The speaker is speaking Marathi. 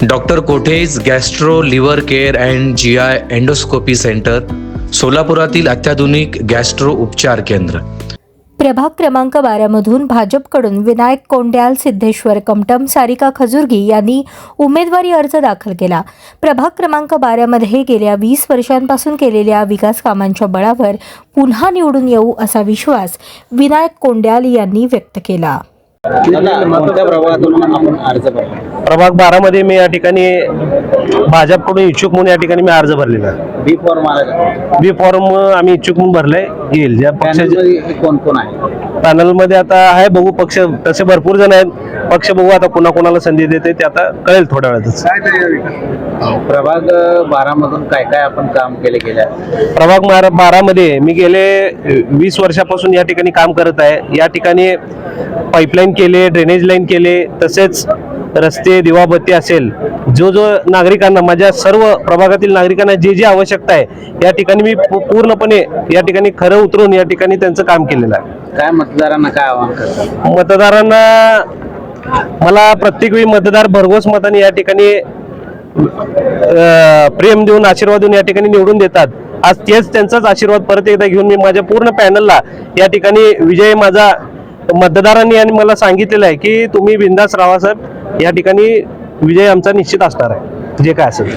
Doctor Kothe's gastro liver care and GI endoscopy centre, सोलापुरातील अत्याधुनिक गॅस्ट्रो उपचार केंद्र. प्रभाग क्रमांक 12 मधून भाजपकडून विनायक कोंड्याल, सिद्धेश्वर कमटम, सारिका खजुर्गी यांनी उमेदवारी अर्ज दाखल केला. प्रभाग क्रमांक 12 मध्ये गेल्या 20 वर्षांपासून केलेल्या विकास कामांच्या बळावर पुन्हा निवडून येऊ असा विश्वास विनायक कोंड्याल यांनी व्यक्त केला. प्रभाग 12 मध्ये मी या ठिकाणी भाजपकडून इच्छुक म्हणून या ठिकाणी मी अर्ज भरलेला. बी फॉर्म आम्ही इच्छुक म्हणून भरलाय. येईल ज्या पक्षाचे कोण कोण आहे पॅनल मध्ये आता आहे, बघू पक्ष तसे भरपूर जण आहेत. पक्ष बघू आता कोणाकोणाला संधी देते ते आता कळेल थोड्या वेळातच. प्रभाग 12 मधून काय काय आपण काम गेल्या प्रभाग 12 मध्ये मी गेले 20 वर्षापासून या ठिकाणी काम करत आहे. या ठिकाणी पाईपलाईन केले, ड्रेनेज लाईन केले, तसेच रस्ते, दिवाबत्ती असेल, जो नागरिकांना, माझ्या सर्व प्रभागातील नागरिकांना जे जे आवश्यकता आहे या ठिकाणी मी पूर्णपणे या ठिकाणी खरं उतरून या ठिकाणी त्यांचं काम केलेलं आहे. काय मतदारांना काय आवाहन करतात? मतदारांना मला प्रत्येक वेळी मतदार भरघोस मताने या ठिकाणी प्रेम देऊन, आशीर्वाद देऊन या ठिकाणी निवडून देतात. आज तेच त्यांचाच आशीर्वाद परत एकदा घेऊन मी माझ्या पूर्ण पॅनलला या ठिकाणी विजय माझा मतदारांनी आणि मला सांगितलेलं आहे की तुम्ही बिंदास राहा साहेब, या ठिकाणी विजय आमचा निश्चित असणार आहे जे काय असेल.